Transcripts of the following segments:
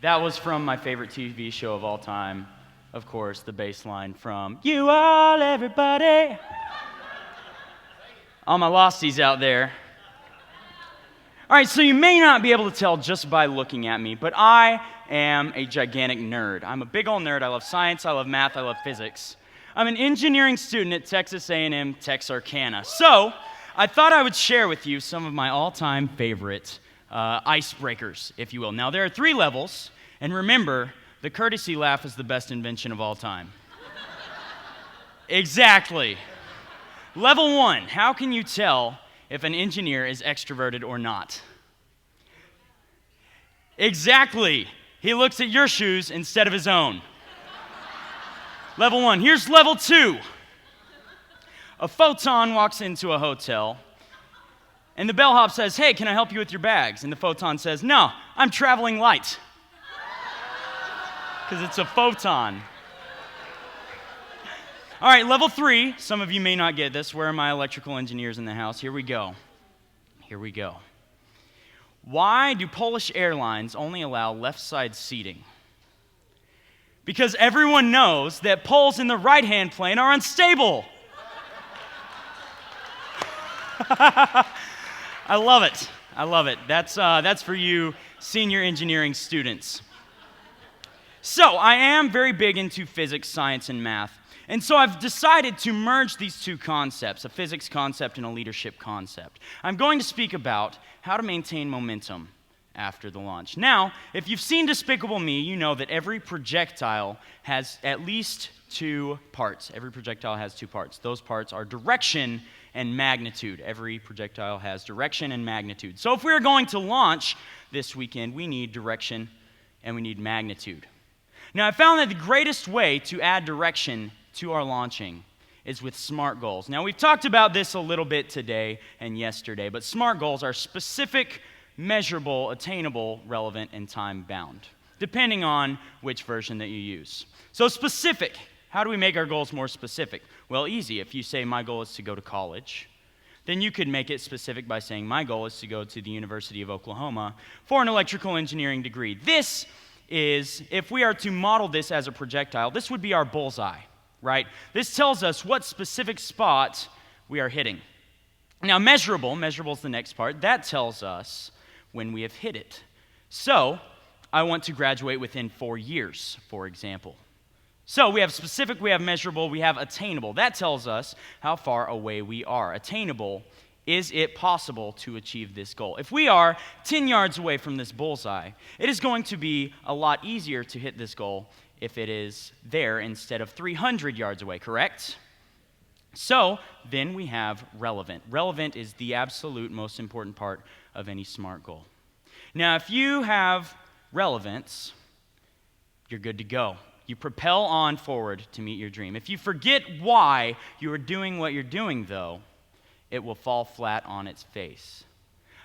That was from my favorite TV show of all time, of course, the bass line from You All Everybody. All my losties out there. All right, so you may not be able to tell just by looking at me, but I am a gigantic nerd. I'm a big old nerd. I love science, I love math, I love physics. I'm an engineering student at Texas A&M Texarkana. So I thought I would share with you some of my all-time favorite icebreakers, if you will. Now, there are 3 levels, and remember, the courtesy laugh is the best invention of all time. Exactly. Level 1, how can you tell if an engineer is extroverted or not? Exactly. He looks at your shoes instead of his own. Level 1. Here's level 2. A photon walks into a hotel, and the bellhop says, "Hey, can I help you with your bags?" And the photon says, "No, I'm traveling light." Because it's a photon. All right, level 3. Some of you may not get this. Where are my electrical engineers in the house? Here we go. Why do Polish airlines only allow left side seating? Because everyone knows that Poles in the right-hand plane are unstable. I love it. That's for you senior engineering students. So I am very big into physics, science, and math. And so I've decided to merge these 2 concepts, a physics concept and a leadership concept. I'm going to speak about how to maintain momentum after the launch. Now, if you've seen Despicable Me, you know that every projectile has at least 2 parts. Every projectile has 2 parts. Those parts are direction and magnitude. Every projectile has direction and magnitude. So if we're going to launch this weekend, we need direction and we need magnitude. Now, I found that the greatest way to add direction to our launching is with SMART goals. Now, we've talked about this a little bit today and yesterday, but SMART goals are specific, measurable, attainable, relevant, and time-bound, depending on which version that you use. So specific, how do we make our goals more specific? Well, easy. If you say, my goal is to go to college, then you could make it specific by saying, my goal is to go to the University of Oklahoma for an electrical engineering degree. This is, if we are to model this as a projectile, this would be our bullseye, right? This tells us what specific spot we are hitting. Now, measurable is the next part. That tells us when we have hit it. So, I want to graduate within 4 years, for example. So, we have specific, we have measurable, we have attainable. That tells us how far away we are. Attainable, is it possible to achieve this goal? If we are 10 yards away from this bullseye, it is going to be a lot easier to hit this goal if it is there instead of 300 yards away, correct? So, then we have relevant. Relevant is the absolute most important part of any SMART goal. Now, if you have relevance, you're good to go. You propel on forward to meet your dream. If you forget why you are doing what you're doing, though, it will fall flat on its face.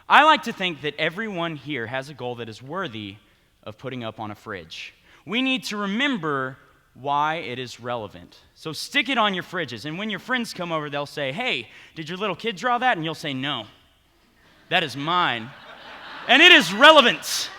I like to think that everyone here has a goal that is worthy of putting up on a fridge. We need to remember why it is relevant. So stick it on your fridges, and when your friends come over, they'll say, "Hey, did your little kid draw that?" And you'll say, "No, that is mine." And it is relevant.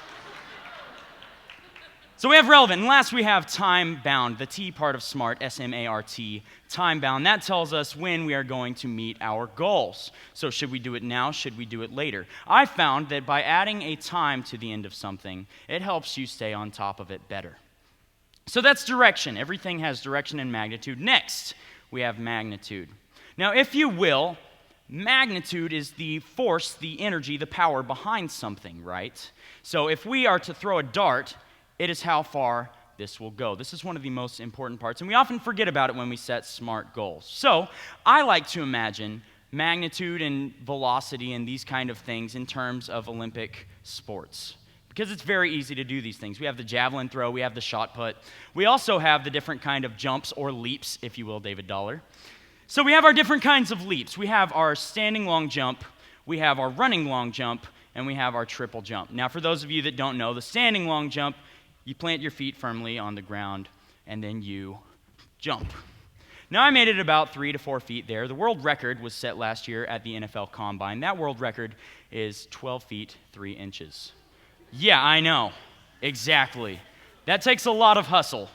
So we have relevant, and last we have time-bound, the T part of SMART, S-M-A-R-T, time-bound. That tells us when we are going to meet our goals. So should we do it now? Should we do it later? I found that by adding a time to the end of something, it helps you stay on top of it better. So that's direction. Everything has direction and magnitude. Next, we have magnitude. Now, if you will, magnitude is the force, the energy, the power behind something, right? So if we are to throw a dart, it is how far this will go. This is one of the most important parts, and we often forget about it when we set SMART goals. So I like to imagine magnitude and velocity and these kind of things in terms of Olympic sports, because it's very easy to do these things. We have the javelin throw, we have the shot put. We also have the different kind of jumps or leaps, if you will, David Dollar. So we have our different kinds of leaps. We have our standing long jump, we have our running long jump, and we have our triple jump. Now, for those of you that don't know, the standing long jump, you plant your feet firmly on the ground, and then you jump. Now, I made it about 3 to 4 feet there. The world record was set last year at the NFL Combine. That world record is 12 feet, 3 inches. Yeah, I know. Exactly. That takes a lot of hustle.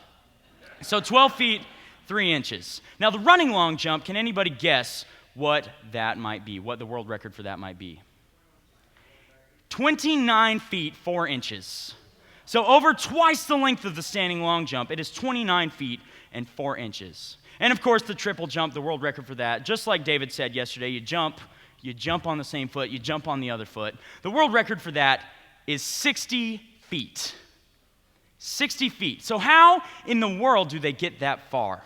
So 12 feet, 3 inches. Now, the running long jump, can anybody guess what that might be, what the world record for that might be? 29 feet, 4 inches. So over twice the length of the standing long jump, it is 29 feet and 4 inches. And of course, the triple jump, the world record for that, just like David said yesterday, you jump on the same foot, you jump on the other foot. The world record for that is 60 feet. 60 feet. So how in the world do they get that far?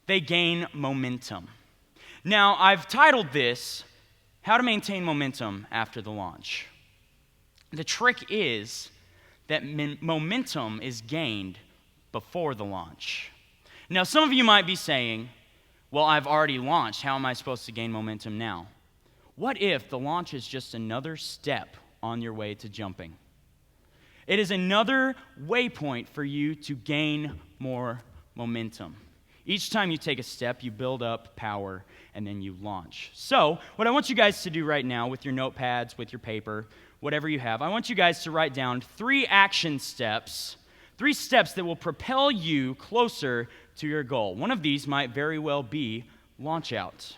They gain momentum. Now, I've titled this, How to Maintain Momentum After the Launch. The trick is that momentum is gained before the launch. Now, some of you might be saying, well, I've already launched. How am I supposed to gain momentum now? What if the launch is just another step on your way to jumping? It is another waypoint for you to gain more momentum. Each time you take a step, you build up power, and then you launch. So, what I want you guys to do right now with your notepads, with your paper, whatever you have, I want you guys to write down 3 action steps, 3 steps that will propel you closer to your goal. One of these might very well be launch out.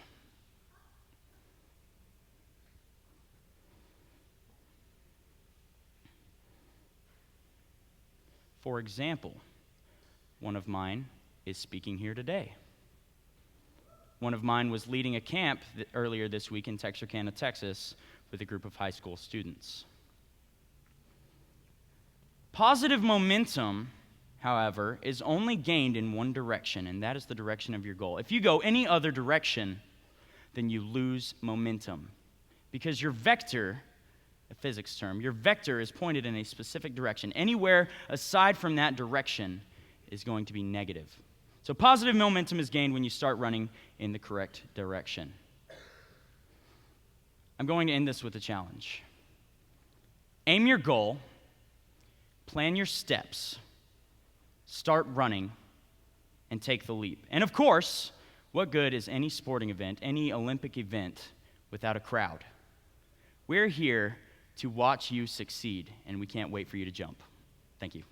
For example, one of mine is speaking here today. One of mine was leading a camp earlier this week in Texarkana, Texas, with a group of high school students. Positive momentum, however, is only gained in one direction, and that is the direction of your goal. If you go any other direction, then you lose momentum, because your vector, a physics term, your vector is pointed in a specific direction. Anywhere aside from that direction is going to be negative. So positive momentum is gained when you start running in the correct direction. I'm going to end this with a challenge. Aim your goal, plan your steps, start running, and take the leap. And of course, what good is any sporting event, any Olympic event, without a crowd? We're here to watch you succeed, and we can't wait for you to jump. Thank you.